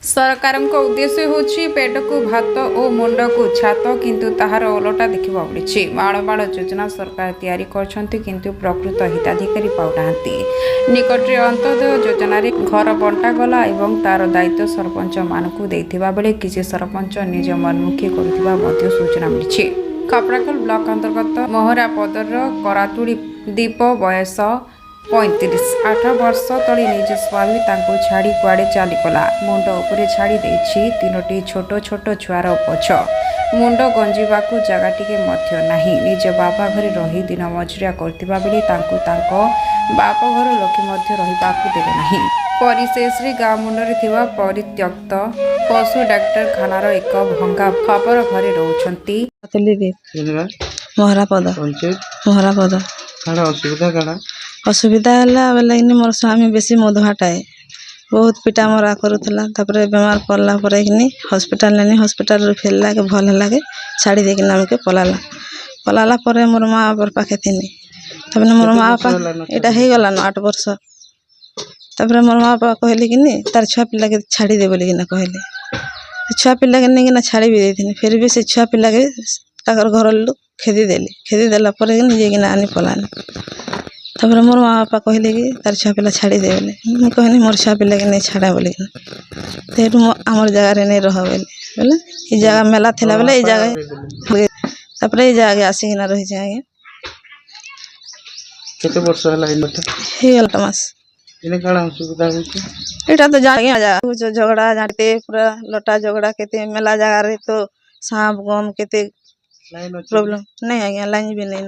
ସରକାରଙ୍କ ଉଦ୍ଦେଶ୍ୟ ହେଉଛି ପେଟକୁ ଭାତ ଓ ମୁଣ୍ଡକୁ ଛାତ, କିନ୍ତୁ ତାହାର ଓଲଟା ଦେଖିବାକୁ ମିଳିଛି। ମାଳ ମାଳ ଯୋଜନା ସରକାର ତିଆରି କରିଛନ୍ତି, କିନ୍ତୁ ପ୍ରକୃତ ହିତାଧିକାରୀ ପାଉନାହାନ୍ତି। ନିକଟରେ ଅନ୍ତୋଦୟ ଯୋଜନାରେ ଘର ବଣ୍ଟାଗଲା ଏବଂ ତାର ଦାୟିତ୍ୱ ସରପଞ୍ଚମାନଙ୍କୁ ଦେଇଥିବା ବେଳେ କିଛି ସରପଞ୍ଚ ନିଜ ମନମୁଖୀ କରୁଥିବା ମଧ୍ୟ ସୂଚନା ମିଳିଛି। ଖପ୍ରାକଲ ବ୍ଲକ ଅନ୍ତର୍ଗତ ମହରାପଦର କରାତୁଳି ଦୀପ ବୟସ 35-8 ବର୍ଷ ତଳେ ନିଜ ସ୍ୱାମୀ ତାଙ୍କୁ ଛାଡ଼ି କୁଆଡ଼େ ଚାଲିଗଲା। ମୁଣ୍ଡ ଉପରେ ଛାଡ଼ି ଦେଇଛି 3ଟି ଛୋଟ ଛୋଟ ଛୁଆର ବୋଝ। ମୁଣ୍ଡ ଗଞ୍ଜିବାକୁ ଜାଗା ଟିକେ ମଧ୍ୟ ନାହିଁ। ନିଜ ବାପା ଘରେ ରହି ଦିନ ମଜୁରିଆ କରୁଥିବା ବେଳେ ତାଙ୍କୁ ତାଙ୍କ ବାପ ଘର ଲୋକେ ମଧ୍ୟ ରହିବାକୁ ଦେଲେ ନାହିଁ। ପରିଶେଷରେ ଗାଁ ମୁଣ୍ଡରେ ଥିବା ପରିତ୍ୟକ୍ତ ପଶୁ ଡାକ୍ତରଖାନାର ଏକ ଭଙ୍ଗା ଖପର ଘରେ ରହୁଛନ୍ତି। ଅସୁବିଧା ହେଲା ବେଲେ मोर स्वामी बेसी मधुआटाए बहुत पिटा मरा करूला। तापरे बेमार पड़ला पर हॉस्पिटल नेनी हॉस्पिटल फेरला के भल है छाड़ी देकी आमके पलाला पर मोर माँ बापर पाखे थी। तबने मोर माँ बापा यहाँ हो गलान 8 वर्ष। तापर मोर माँ बापा कहले कि तार छुआ पिला के छाड़ी दे बोलिकिना कहले। छुआ पिला के नहीं छाड़ी भी देथिनी, फिर भी से छुआ पिला के घर लोग खेदी देला पर जेकिना आनी पलानी। तापर मोर माँ बापा कहले कि तार छुआ पिला छाड़ी दे बोले। मुझे कहनी मोर छुआ पिला के नहीं छाड़ा बोली तेरू आमर जगार नहीं रह बोले ये जगह मेला थिला बोले ये जगह तापर ये जगह आसिकिना रही आज्ञा केते वर्ष हला हे 8 मास। इने काड़ा असुविधा होची एटा तो जा झगड़ा जाते पूरा लटा झगड़ा केते मेला जगह रे तो सांप गम केते लाइन प्रॉब्लम नहीं आज्ञा लाइन भी नहीं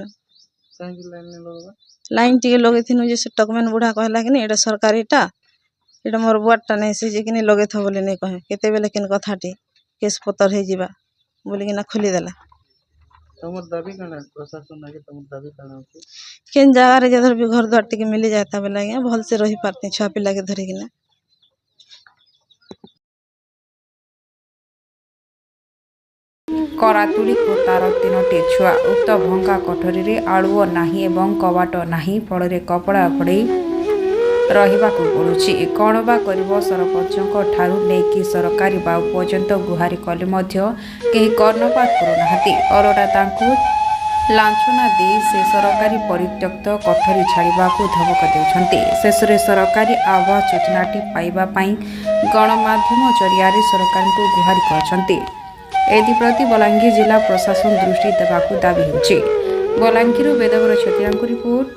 काहे लाइन ने लगबा लाइन टिके लगे थी जे से टकमेन बुढ़ा कहला कि एटा सरकारीटा एटा मोर बुआटा नहीं से कि लगे थो बोले नहीं कहे केते बेले किन कथाटी केस पतर हे जिबा बोली कि खोली देला। तमर दाबी काना प्रशासन आगे तमर दाबी काना होची केन जगह रे जधर भी घर द्वार टिके मिली जाता बेला आज्ञा भल से रही पारती छुआ पिला के धरे किना। କରାତୁଳି ଓ ତାର 3ଟି ଛୁଆ ଉକ୍ତ ଭଙ୍ଗା କୋଠରୀରେ ଆଳୁଅ ନାହିଁ ଏବଂ କବାଟ ନାହିଁ, ଫଳରେ କପଡ଼ା ଘୋଡ଼େଇ ରହିବାକୁ ପଡ଼ୁଛି। କ'ଣ ବା କରିବ? ସରପଞ୍ଚଙ୍କ ଠାରୁ ନେଇକି ସରକାରୀ ବାବୁ ପର୍ଯ୍ୟନ୍ତ ଗୁହାରି କଲେ ମଧ୍ୟ କେହି କର୍ଣ୍ଣପାତ କରୁନାହାନ୍ତି। ଓଲଟା ତାଙ୍କୁ ଲାଞ୍ଚନା ଦେଇ ସେ ସରକାରୀ ପରିତ୍ୟକ୍ତ କୋଠରୀ ଛାଡ଼ିବାକୁ ଧମକ ଦେଉଛନ୍ତି। ଶେଷରେ ସରକାରୀ ଆବାସ ଯୋଜନାଟି ପାଇବା ପାଇଁ ଗଣମାଧ୍ୟମ ଜରିଆରେ ସରକାରଙ୍କୁ ଗୁହାରି କରିଛନ୍ତି। ଏଥିପ୍ରତି ବଲାଙ୍ଗୀର ଜିଲ୍ଲା ପ୍ରଶାସନ ଦୃଷ୍ଟି ଦେବାକୁ ଦାବି ହେଉଛି। ବଲାଙ୍ଗୀରରୁ ବେଦବର ଛତିଆଙ୍କ ରିପୋର୍ଟ।